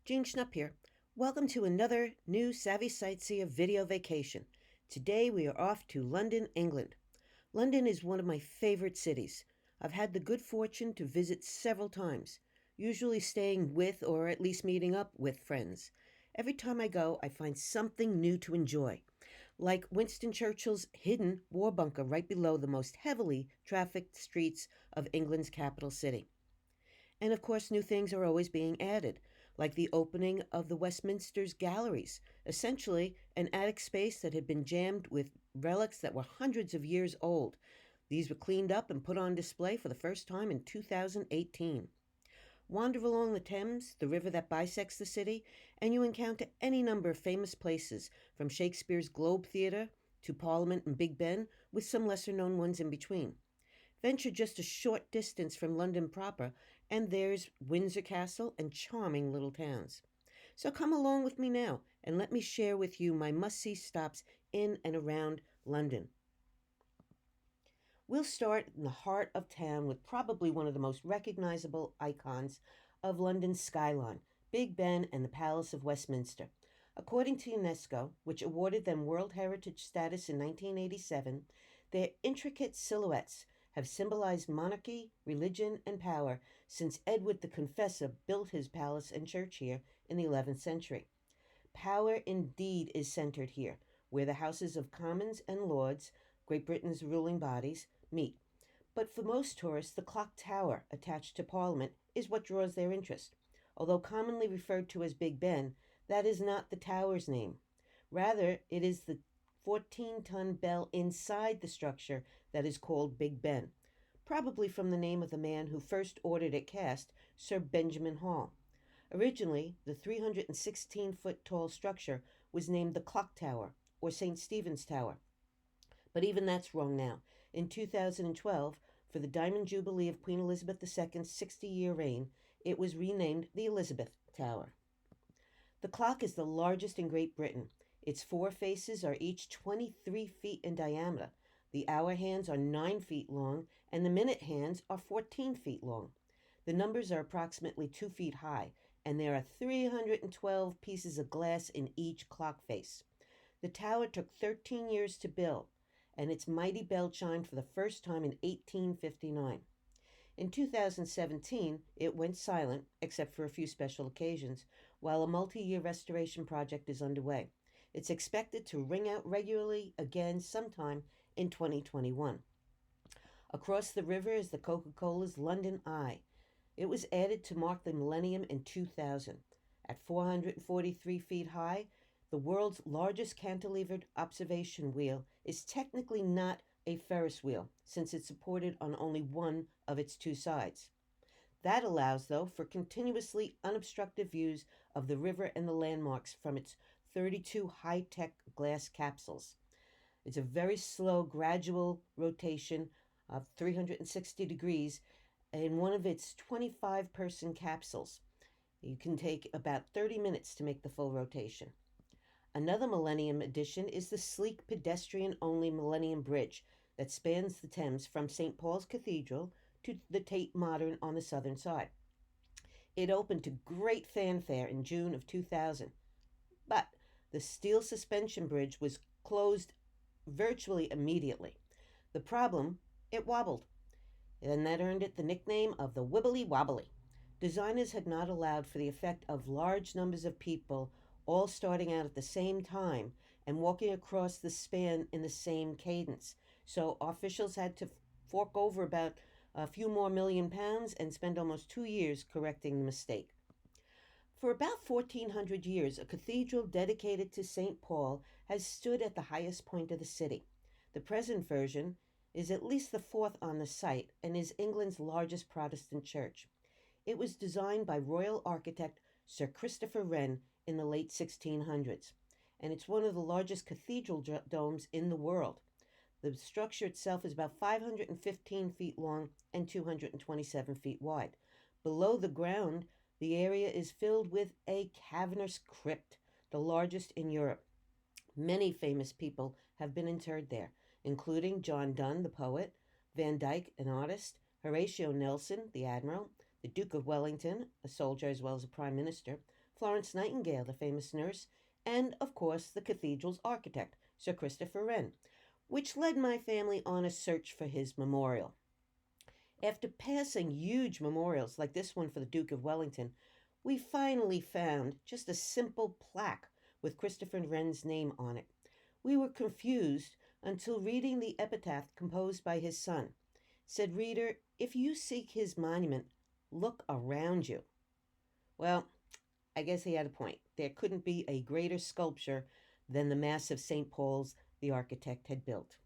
Jean Schnupp here. Welcome to another new Savvy Sightseer video vacation. Today we are off to London, England. London is one of my favorite cities. I've had the good fortune to visit several times, usually staying with or at least meeting up with friends. Every time I go, I find something new to enjoy, like Winston Churchill's hidden war bunker right below the most heavily trafficked streets of England's capital city. And of course, new things are always being added, like the opening of the Westminster's Galleries, essentially an attic space that had been jammed with relics that were hundreds of years old. These were cleaned up and put on display for the first time in 2018. Wander along the Thames, the river that bisects the city, and you encounter any number of famous places, from Shakespeare's Globe Theatre to Parliament and Big Ben, with some lesser-known ones in between. Venture just a short distance from London proper, and there's Windsor Castle and charming little towns. So come along with me now, and let me share with you my must-see stops in and around London. We'll start in the heart of town with probably one of the most recognizable icons of London's skyline, Big Ben and the Palace of Westminster. According to UNESCO, which awarded them World Heritage status in 1987, their intricate silhouettes have symbolized monarchy, religion, and power since Edward the Confessor built his palace and church here in the 11th century. Power indeed is centered here, where the Houses of Commons and Lords, Great Britain's ruling bodies, meet. But for most tourists, the clock tower attached to Parliament is what draws their interest. Although commonly referred to as Big Ben, that is not the tower's name. Rather, it is the 14-ton bell inside the structure that is called Big Ben, probably from the name of the man who first ordered it cast, Sir Benjamin Hall. Originally, the 316-foot tall structure was named the Clock Tower, or St. Stephen's Tower. But even that's wrong now. In 2012, for the Diamond Jubilee of Queen Elizabeth II's 60-year reign, it was renamed the Elizabeth Tower. The clock is the largest in Great Britain. Its four faces are each 23 feet in diameter. The hour hands are 9 feet long, and the minute hands are 14 feet long. The numbers are approximately 2 feet high, and there are 312 pieces of glass in each clock face. The tower took 13 years to build, and its mighty bell chimed for the first time in 1859. In 2017, it went silent, except for a few special occasions, while a multi-year restoration project is underway. It's expected to ring out regularly again sometime in 2021. Across the river is the Coca-Cola's London Eye. It was added to mark the millennium in 2000. At 443 feet high, the world's largest cantilevered observation wheel is technically not a Ferris wheel, since it's supported on only one of its two sides. That allows, though, for continuously unobstructed views of the river and the landmarks from its 32 high-tech glass capsules. It's a very slow, gradual rotation of 360 degrees in one of its 25-person capsules. You can take about 30 minutes to make the full rotation. Another Millennium addition is the sleek pedestrian-only Millennium Bridge that spans the Thames from St. Paul's Cathedral to the Tate Modern on the southern side. It opened to great fanfare in June of 2000, but the steel suspension bridge was closed virtually immediately. The problem, it wobbled, and that earned it the nickname of the Wibbly Wobbly. Designers had not allowed for the effect of large numbers of people all starting out at the same time and walking across the span in the same cadence. So officials had to fork over about a few more £1 million and spend almost 2 years correcting the mistake. For about 1400 years, a cathedral dedicated to St. Paul has stood at the highest point of the city. The present version is at least the fourth on the site and is England's largest Protestant church. It was designed by royal architect Sir Christopher Wren in the late 1600s, and it's one of the largest cathedral domes in the world. The structure itself is about 515 feet long and 227 feet wide. Below the ground, the area is filled with a cavernous crypt, the largest in Europe. Many famous people have been interred there, including John Donne, the poet, Van Dyck, an artist, Horatio Nelson, the admiral, the Duke of Wellington, a soldier as well as a prime minister, Florence Nightingale, the famous nurse, and, of course, the cathedral's architect, Sir Christopher Wren, which led my family on a search for his memorial. After passing huge memorials like this one for the Duke of Wellington, we finally found just a simple plaque with Christopher Wren's name on it. We were confused until reading the epitaph composed by his son. Said, "Reader, if you seek his monument, look around you." Well, I guess he had a point. There couldn't be a greater sculpture than the massive St. Paul's the architect had built.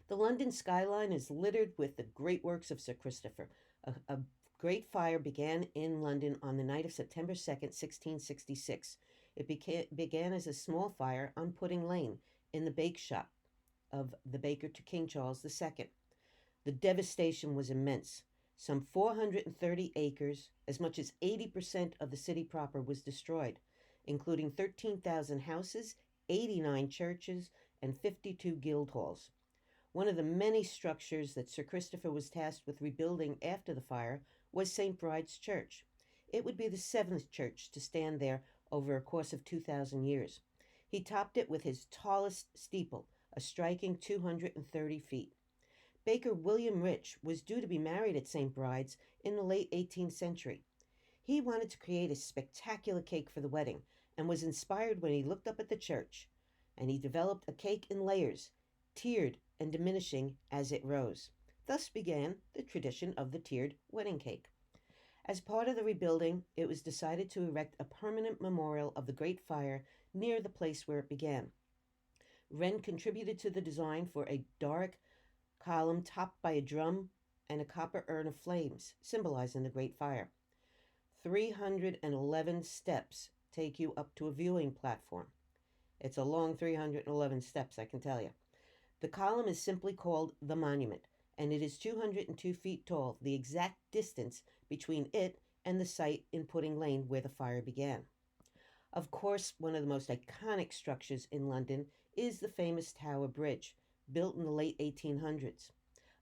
The London skyline is littered with the great works of Sir Christopher. A great fire began in London on the night of September 2nd, 1666. It began as a small fire on Pudding Lane in the bake shop of the baker to King Charles II. The devastation was immense. Some 430 acres, as much as 80% of the city proper, was destroyed, including 13,000 houses, 89 churches, and 52 guild halls. One of the many structures that Sir Christopher was tasked with rebuilding after the fire was St. Bride's Church. It would be the seventh church to stand there over a course of 2,000 years. He topped it with his tallest steeple, a striking 230 feet. Baker William Rich was due to be married at St. Bride's in the late 18th century. He wanted to create a spectacular cake for the wedding and was inspired when he looked up at the church, and he developed a cake in layers, tiered and diminishing as it rose. Thus began the tradition of the tiered wedding cake. As part of the rebuilding, it was decided to erect a permanent memorial of the Great Fire near the place where it began. Wren contributed to the design for a Doric column topped by a drum and a copper urn of flames, symbolizing the Great Fire. 311 steps take you up to a viewing platform. It's a long 311 steps, I can tell you. The column is simply called the monument, and it is 202 feet tall, the exact distance between it and the site in Pudding Lane where the fire began. Of course, one of the most iconic structures in London is the famous Tower Bridge, built in the late 1800s.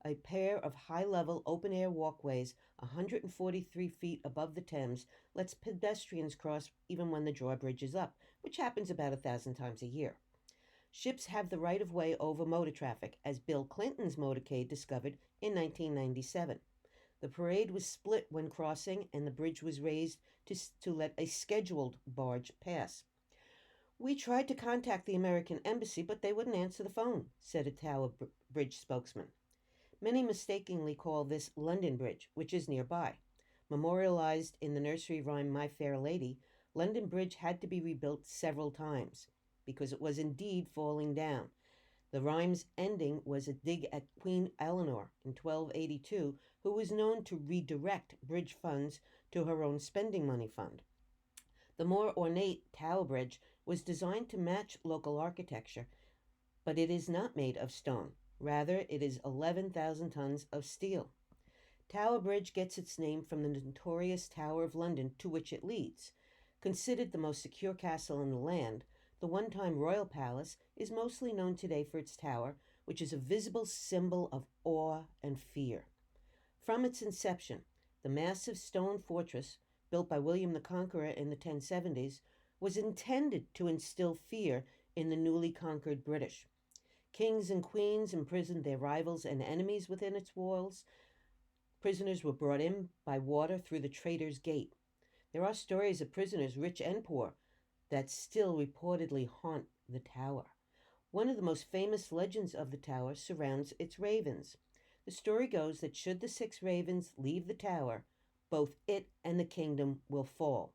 A pair of high-level open-air walkways 143 feet above the Thames lets pedestrians cross even when the drawbridge is up, which happens about 1,000 times a year. Ships have the right-of-way over motor traffic, as Bill Clinton's motorcade discovered in 1997. The parade was split when crossing, and the bridge was raised to let a scheduled barge pass. "We tried to contact the American embassy, but they wouldn't answer the phone," said a Tower Bridge spokesman. Many mistakenly call this London Bridge, which is nearby. Memorialized in the nursery rhyme My Fair Lady, London Bridge had to be rebuilt several times because it was indeed falling down. The rhyme's ending was a dig at Queen Eleanor in 1282, who was known to redirect bridge funds to her own spending money fund. The more ornate Tower Bridge was designed to match local architecture, but it is not made of stone. Rather, it is 11,000 tons of steel. Tower Bridge gets its name from the notorious Tower of London to which it leads. Considered the most secure castle in the land, the one-time royal palace is mostly known today for its tower, which is a visible symbol of awe and fear. From its inception, the massive stone fortress, built by William the Conqueror in the 1070s, was intended to instill fear in the newly conquered British. Kings and queens imprisoned their rivals and enemies within its walls. Prisoners were brought in by water through the Traitor's Gate. There are stories of prisoners, rich and poor, that still reportedly haunt the tower. One of the most famous legends of the tower surrounds its ravens. The story goes that should the 6 ravens leave the tower, both it and the kingdom will fall.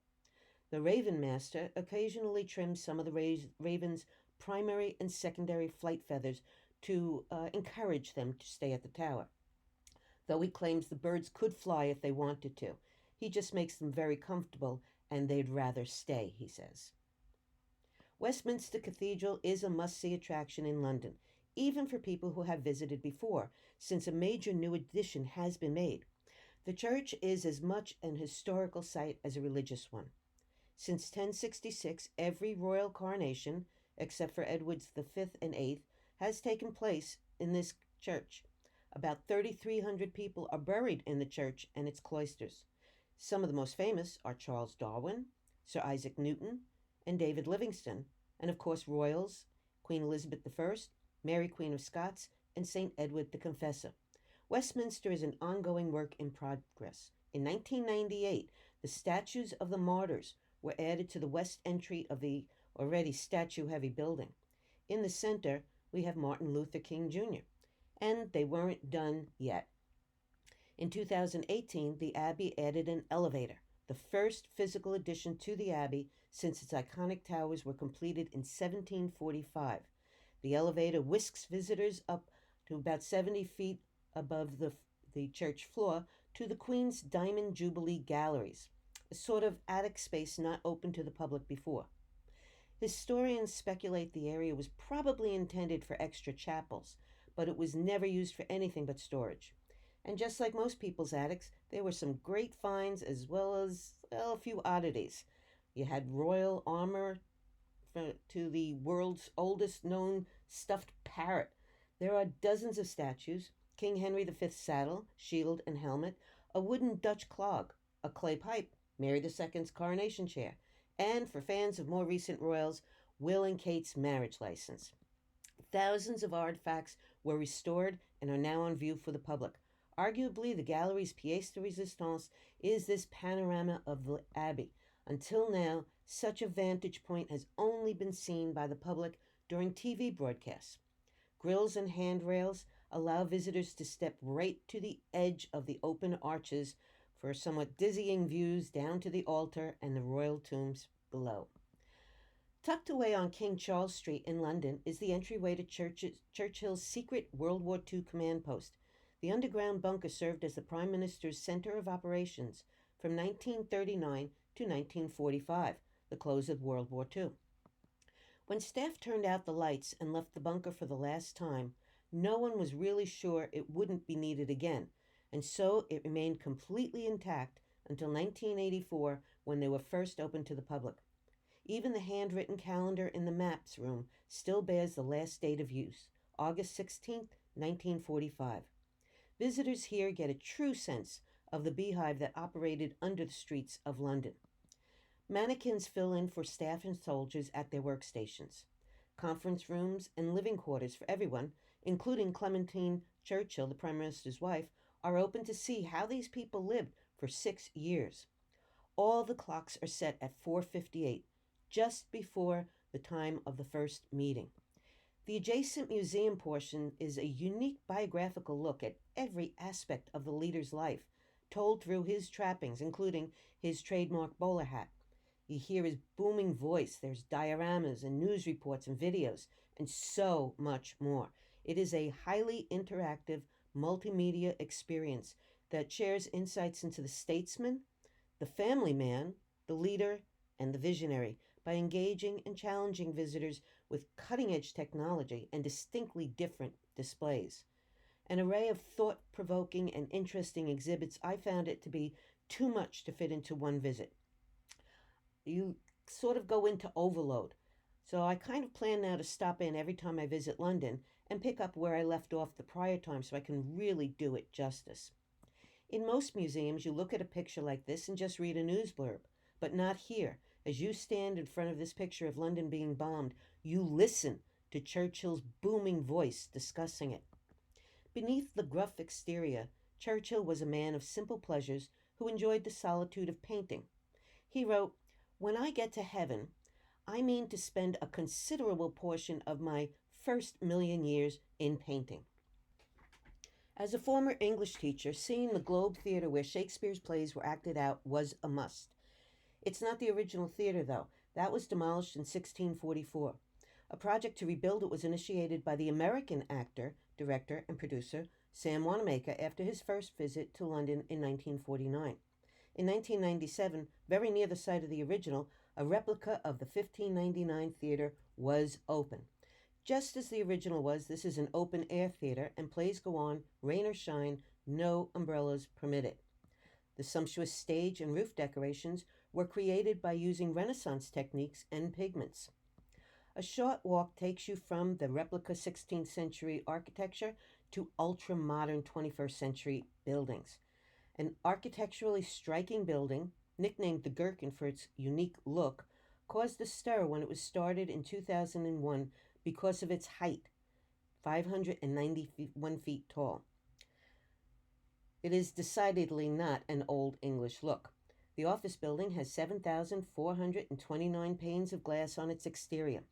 The Raven Master occasionally trims some of the ravens' primary and secondary flight feathers to encourage them to stay at the tower. Though he claims the birds could fly if they wanted to, he just makes them very comfortable and they'd rather stay, he says. Westminster Cathedral is a must-see attraction in London, even for people who have visited before, since a major new addition has been made. The church is as much an historical site as a religious one. Since 1066, every royal coronation, except for Edwards V and VIII, has taken place in this church. About 3,300 people are buried in the church and its cloisters. Some of the most famous are Charles Darwin, Sir Isaac Newton, and David Livingstone, and of course royals, Queen Elizabeth I, Mary Queen of Scots, and St. Edward the Confessor. Westminster is an ongoing work in progress. In 1998, the statues of the martyrs were added to the west entry of the already statue-heavy building. In the center, we have Martin Luther King Jr., and they weren't done yet. In 2018, the Abbey added an elevator, the first physical addition to the Abbey since its iconic towers were completed in 1745. The elevator whisks visitors up to about 70 feet above the church floor to the Queen's Diamond Jubilee Galleries, a sort of attic space not open to the public before. Historians speculate the area was probably intended for extra chapels, but it was never used for anything but storage. And just like most people's attics, there were some great finds as well as a few oddities. You had royal armor to the world's oldest known stuffed parrot. There are dozens of statues, King Henry V's saddle, shield, and helmet, a wooden Dutch clog, a clay pipe, Mary II's coronation chair, and for fans of more recent royals, Will and Kate's marriage license. Thousands of artifacts were restored and are now on view for the public. Arguably, the gallery's pièce de résistance is this panorama of the Abbey. Until now, such a vantage point has only been seen by the public during TV broadcasts. Grills and handrails allow visitors to step right to the edge of the open arches for somewhat dizzying views down to the altar and the royal tombs below. Tucked away on King Charles Street in London is the entryway to Churchill's secret World War II command post. The underground bunker served as the Prime Minister's center of operations from 1939 to 1945, the close of World War II. When staff turned out the lights and left the bunker for the last time, no one was really sure it wouldn't be needed again, and so it remained completely intact until 1984 when they were first opened to the public. Even the handwritten calendar in the maps room still bears the last date of use, August 16, 1945. Visitors here get a true sense of the beehive that operated under the streets of London. Mannequins fill in for staff and soldiers at their workstations. Conference rooms and living quarters for everyone, including Clementine Churchill, the Prime Minister's wife, are open to see how these people lived for 6 years. All the clocks are set at 4:58, just before the time of the first meeting. The adjacent museum portion is a unique biographical look at every aspect of the leader's life, told through his trappings, including his trademark bowler hat. You hear his booming voice. There's dioramas and news reports and videos, and so much more. It is a highly interactive multimedia experience that shares insights into the statesman, the family man, the leader, and the visionary by engaging and challenging visitors with cutting-edge technology and distinctly different displays. An array of thought-provoking and interesting exhibits. I found it to be too much to fit into one visit. You sort of go into overload. So I kind of plan now to stop in every time I visit London and pick up where I left off the prior time so I can really do it justice. In most museums, you look at a picture like this and just read a news blurb, but not here. As you stand in front of this picture of London being bombed, you listen to Churchill's booming voice discussing it. Beneath the gruff exterior, Churchill was a man of simple pleasures who enjoyed the solitude of painting. He wrote, "When I get to heaven, I mean to spend a considerable portion of my first million years in painting." As a former English teacher, seeing the Globe Theatre where Shakespeare's plays were acted out was a must. It's not the original theatre, though. That was demolished in 1644. A project to rebuild it was initiated by the American actor, director, and producer Sam Wanamaker after his first visit to London in 1949. In 1997, very near the site of the original, a replica of the 1599 theatre was open. Just as the original was, this is an open-air theatre, and plays go on, rain or shine, no umbrellas permitted. The sumptuous stage and roof decorations were created by using Renaissance techniques and pigments. A short walk takes you from the replica 16th century architecture to ultra-modern 21st century buildings. An architecturally striking building, nicknamed the Gherkin for its unique look, caused a stir when it was started in 2001 because of its height, 591 feet tall. It is decidedly not an Old English look. The office building has 7,429 panes of glass on its exterior.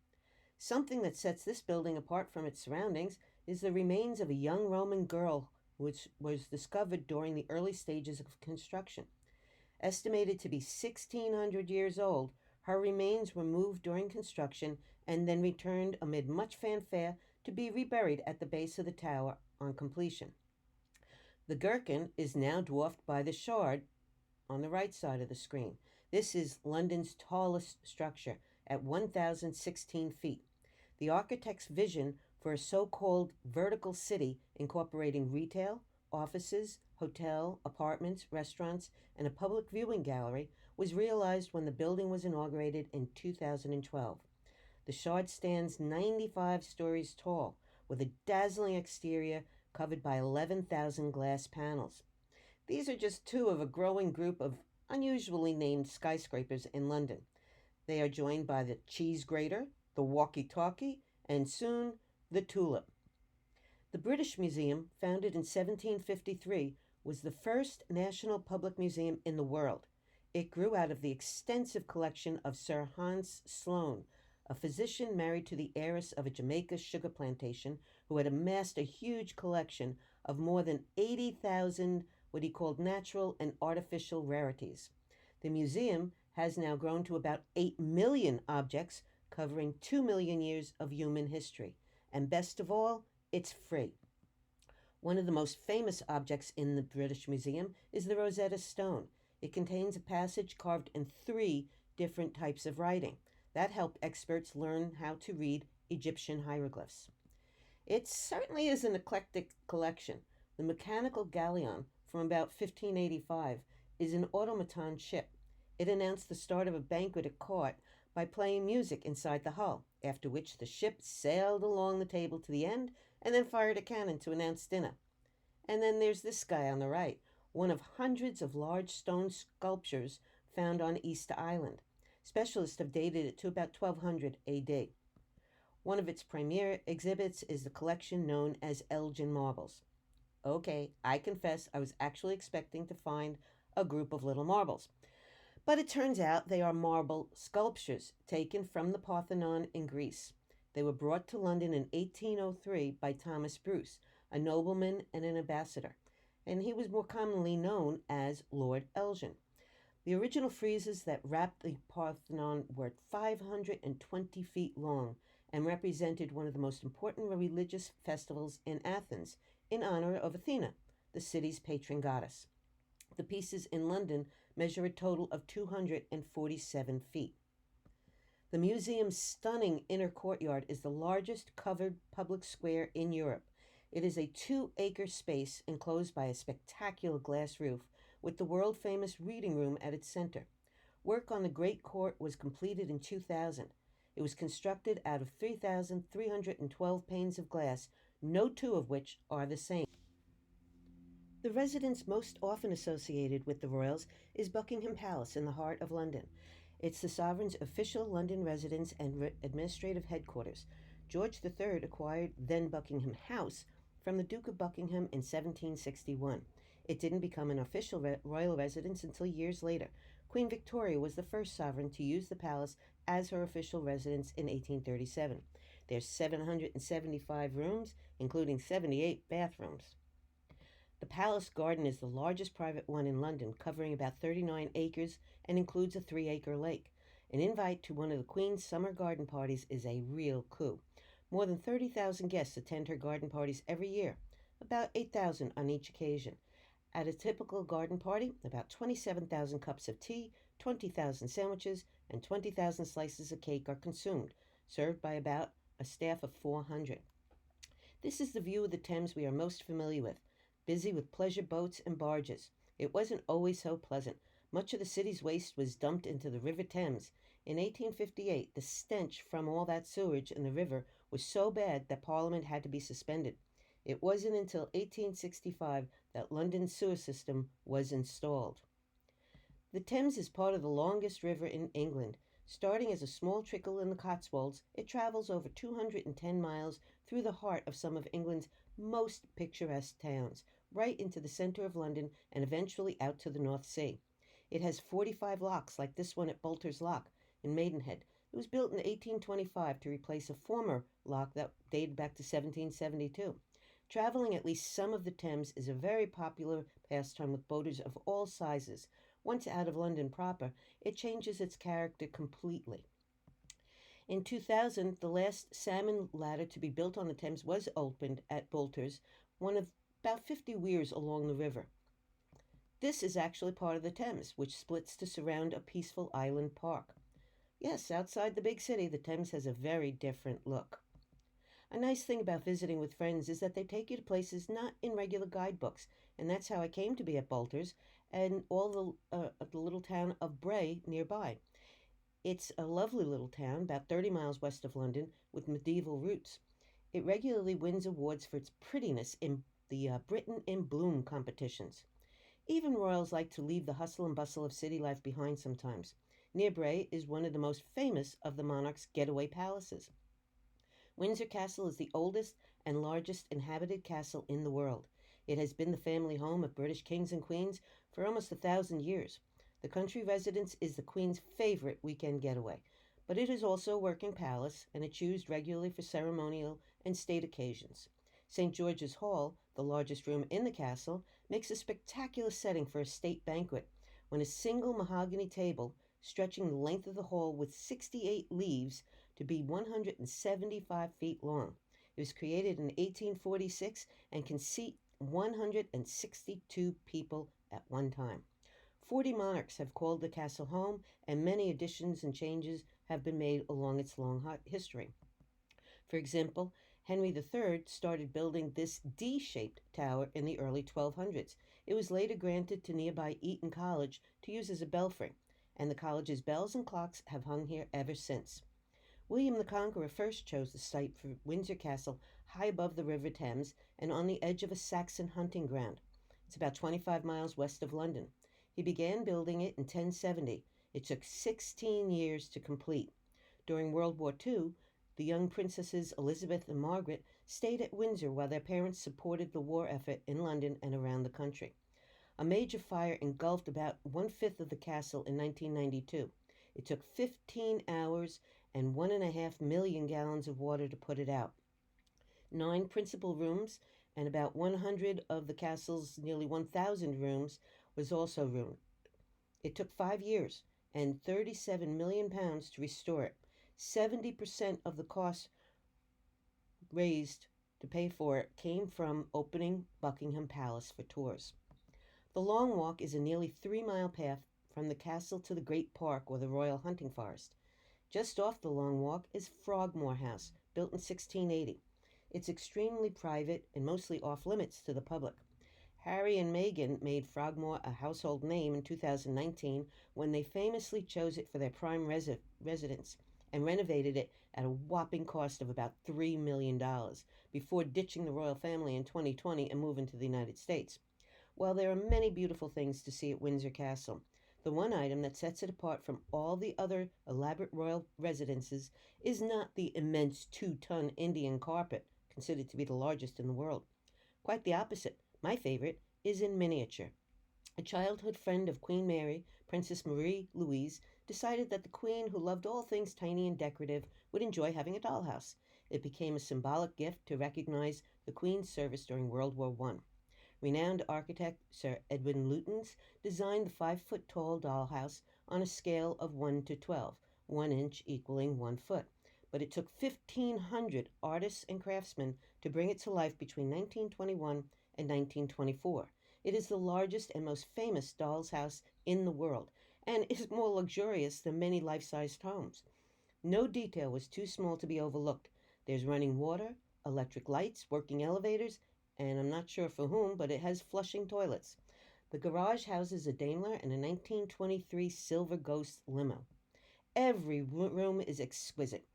Something that sets this building apart from its surroundings is the remains of a young Roman girl which was discovered during the early stages of construction. Estimated to be 1,600 years old, her remains were moved during construction and then returned amid much fanfare to be reburied at the base of the tower on completion. The Gherkin is now dwarfed by the Shard on the right side of the screen. This is London's tallest structure at 1,016 feet. The architect's vision for a so-called vertical city incorporating retail, offices, hotel, apartments, restaurants, and a public viewing gallery was realized when the building was inaugurated in 2012. The Shard stands 95 stories tall, with a dazzling exterior covered by 11,000 glass panels. These are just two of a growing group of unusually named skyscrapers in London. They are joined by the Cheese Grater, the Walkie Talkie, and soon the Tulip. The British Museum, founded in 1753, was the first national public museum in the world. It grew out of the extensive collection of Sir Hans Sloane, a physician married to the heiress of a Jamaica sugar plantation who had amassed a huge collection of more than 80,000 what he called natural and artificial rarities. The museum has now grown to about 8 million objects covering 2 million years of human history. And best of all, it's free. One of the most famous objects in the British Museum is the Rosetta Stone. It contains a passage carved in 3 different types of writing. That helped experts learn how to read Egyptian hieroglyphs. It certainly is an eclectic collection. The mechanical galleon from about 1585 is an automaton ship. It announced the start of a banquet at court by playing music inside the hull, after which the ship sailed along the table to the end and then fired a cannon to announce dinner. And then there's this guy on the right, one of hundreds of large stone sculptures found on Easter Island. Specialists have dated it to about 1200 AD. One of its premier exhibits is the collection known as Elgin marbles. Okay, I confess I was actually expecting to find a group of little marbles. But it turns out they are marble sculptures taken from the Parthenon in Greece. They were brought to London in 1803 by Thomas Bruce, a nobleman and an ambassador, and he was more commonly known as Lord Elgin. The original friezes that wrapped the Parthenon were 520 feet long and represented one of the most important religious festivals in Athens in honor of Athena, the city's patron goddess. The pieces in London measure a total of 247 feet. The museum's stunning inner courtyard is the largest covered public square in Europe. It is a 2-acre space enclosed by a spectacular glass roof with the world-famous reading room at its center. Work on the Great Court was completed in 2000. It was constructed out of 3,312 panes of glass, no 2 of which are the same. The residence most often associated with the royals is Buckingham Palace in the heart of London. It's the sovereign's official London residence and administrative headquarters. George III acquired then Buckingham House from the Duke of Buckingham in 1761. It didn't become an official royal residence until years later. Queen Victoria was the first sovereign to use the palace as her official residence in 1837. There's 775 rooms, including 78 bathrooms. The Palace Garden is the largest private one in London, covering about 39 acres and includes a 3-acre lake. An invite to one of the Queen's summer garden parties is a real coup. More than 30,000 guests attend her garden parties every year, about 8,000 on each occasion. At a typical garden party, about 27,000 cups of tea, 20,000 sandwiches, and 20,000 slices of cake are consumed, served by about a staff of 400. This is the view of the Thames we are most familiar with, busy with pleasure boats and barges. It wasn't always so pleasant. Much of the city's waste was dumped into the River Thames. In 1858, the stench from all that sewage in the river was so bad that Parliament had to be suspended. It wasn't until 1865 that London's sewer system was installed. The Thames is part of the longest river in England. Starting as a small trickle in the Cotswolds, it travels over 210 miles through the heart of some of England's most picturesque towns, right into the center of London and eventually out to the North Sea. It has 45 locks, like this one at Bolter's Lock in Maidenhead. It was built in 1825 to replace a former lock that dated back to 1772. Traveling at least some of the Thames is a very popular pastime with boaters of all sizes. Once out of London proper, it changes its character completely. In 2000, the last salmon ladder to be built on the Thames was opened at Bolter's, one of about 50 weirs along the river. This is actually part of the Thames, which splits to surround a peaceful island park. Yes, outside the big city, the Thames has a very different look. A nice thing about visiting with friends is that they take you to places not in regular guidebooks, and that's how I came to be at Bolter's and all the little town of Bray nearby. It's a lovely little town, about 30 miles west of London, with medieval roots. It regularly wins awards for its prettiness in the Britain in Bloom competitions. Even royals like to leave the hustle and bustle of city life behind sometimes. Near Bray is one of the most famous of the monarch's getaway palaces. Windsor Castle is the oldest and largest inhabited castle in the world. It has been the family home of British kings and queens for almost 1,000 years. The country residence is the Queen's favorite weekend getaway, but it is also a working palace, and it's used regularly for ceremonial and state occasions. St. George's Hall, the largest room in the castle, makes a spectacular setting for a state banquet, when a single mahogany table, stretching the length of the hall with 68 leaves to be 175 feet long. It was created in 1846 and can seat 162 people at one time. 40 monarchs have called the castle home, and many additions and changes have been made along its long history. For example, Henry III started building this D-shaped tower in the early 1200s. It was later granted to nearby Eton College to use as a belfry, and the college's bells and clocks have hung here ever since. William the Conqueror first chose the site for Windsor Castle high above the River Thames and on the edge of a Saxon hunting ground. It's about 25 miles west of London. He began building it in 1070. It took 16 years to complete. During World War II, the young princesses Elizabeth and Margaret stayed at Windsor while their parents supported the war effort in London and around the country. A major fire engulfed about 1/5 of the castle in 1992. It took 15 hours and 1.5 million gallons of water to put it out. 9 principal rooms and about 100 of the castle's nearly 1,000 rooms was also ruined. It took 5 years and £37 million to restore it. 70% of the cost raised to pay for it came from opening Buckingham Palace for tours. The Long Walk is a nearly 3-mile path from the castle to the Great Park or the Royal Hunting Forest. Just off the Long Walk is Frogmore House, built in 1680. It's extremely private and mostly off-limits to the public. Harry and Meghan made Frogmore a household name in 2019 when they famously chose it for their prime residence and renovated it at a whopping cost of about $3 million before ditching the royal family in 2020 and moving to the United States. While there are many beautiful things to see at Windsor Castle, the one item that sets it apart from all the other elaborate royal residences is not the immense 2-ton Indian carpet, considered to be the largest in the world. Quite the opposite. My favorite is in miniature. A childhood friend of Queen Mary, Princess Marie Louise, decided that the Queen, who loved all things tiny and decorative, would enjoy having a dollhouse. It became a symbolic gift to recognize the Queen's service during World War I. Renowned architect Sir Edwin Lutyens designed the 5-foot-tall dollhouse on a scale of 1 to 12, 1 inch equaling 1 foot. But it took 1,500 artists and craftsmen to bring it to life between 1921 and 1924. It is the largest and most famous doll's house in the world, and is more luxurious than many life-sized homes. No detail was too small to be overlooked. There's running water, electric lights, working elevators, and I'm not sure for whom, but it has flushing toilets. The garage houses a Daimler and a 1923 Silver Ghost limo. Every room is exquisite.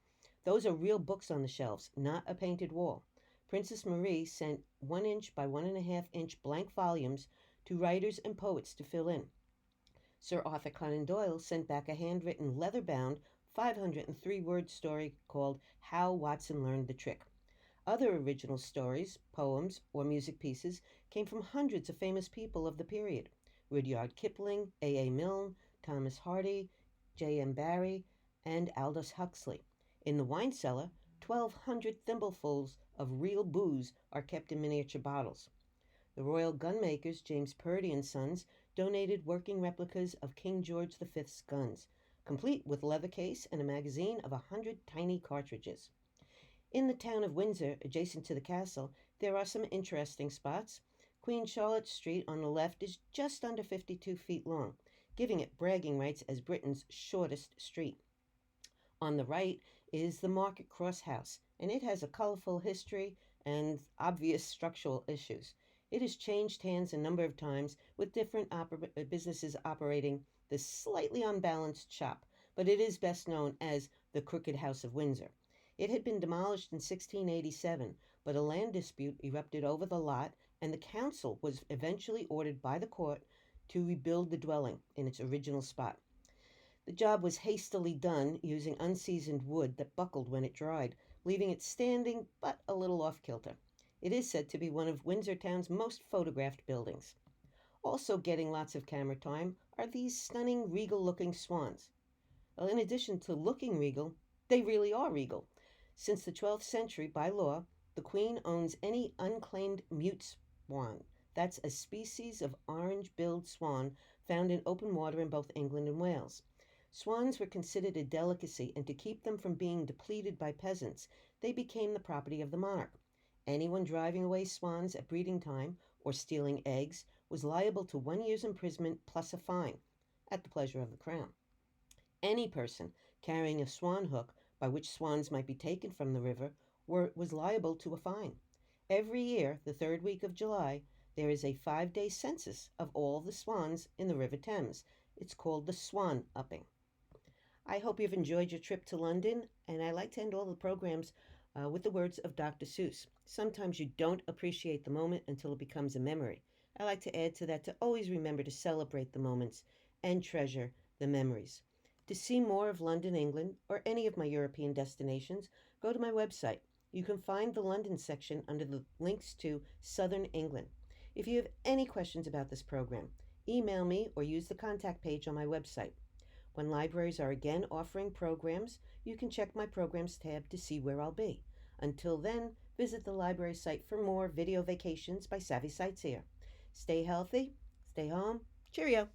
Those are real books on the shelves, not a painted wall. Princess Marie sent 1 inch by 1.5 inch blank volumes to writers and poets to fill in. Sir Arthur Conan Doyle sent back a handwritten, leather-bound, 503-word story called How Watson Learned the Trick. Other original stories, poems, or music pieces came from hundreds of famous people of the period: Rudyard Kipling, A. Milne, Thomas Hardy, J. M. Barrie, and Aldous Huxley. In the wine cellar, 1,200 thimblefuls of real booze are kept in miniature bottles. The royal gunmakers, James Purdy and Sons, donated working replicas of King George V's guns, complete with leather case and a magazine of 100 tiny cartridges. In the town of Windsor, adjacent to the castle, there are some interesting spots. Queen Charlotte Street on the left is just under 52 feet long, giving it bragging rights as Britain's shortest street. On the right is the Market Cross House, and it has a colorful history and obvious structural issues. It has changed hands a number of times, with different businesses operating this slightly unbalanced shop, but it is best known as the Crooked House of Windsor. It had been demolished in 1687, but a land dispute erupted over the lot, and the council was eventually ordered by the court to rebuild the dwelling in its original spot. The job was hastily done using unseasoned wood that buckled when it dried, leaving it standing but a little off-kilter. It is said to be one of Windsor Town's most photographed buildings. Also getting lots of camera time are these stunning regal-looking swans. Well, in addition to looking regal, they really are regal. Since the 12th century, by law, the Queen owns any unclaimed mute swan. That's a species of orange-billed swan found in open water in both England and Wales. Swans were considered a delicacy, and to keep them from being depleted by peasants, they became the property of the monarch. Anyone driving away swans at breeding time or stealing eggs was liable to 1 year's imprisonment plus a fine, at the pleasure of the crown. Any person carrying a swan hook by which swans might be taken from the river was liable to a fine. Every year, the third week of July, there is a 5-day census of all the swans in the River Thames. It's called the Swan Upping. I hope you've enjoyed your trip to London, and I like to end all the programs with the words of Dr. Seuss. Sometimes you don't appreciate the moment until it becomes a memory. I like to add to that to always remember to celebrate the moments and treasure the memories. To see more of London, England, or any of my European destinations, go to my website. You can find the London section under the links to Southern England. If you have any questions about this program, email me or use the contact page on my website. When libraries are again offering programs, you can check my programs tab to see where I'll be. Until then, visit the library site for more video vacations by Savvy Sightseer. Stay healthy, stay home, cheerio.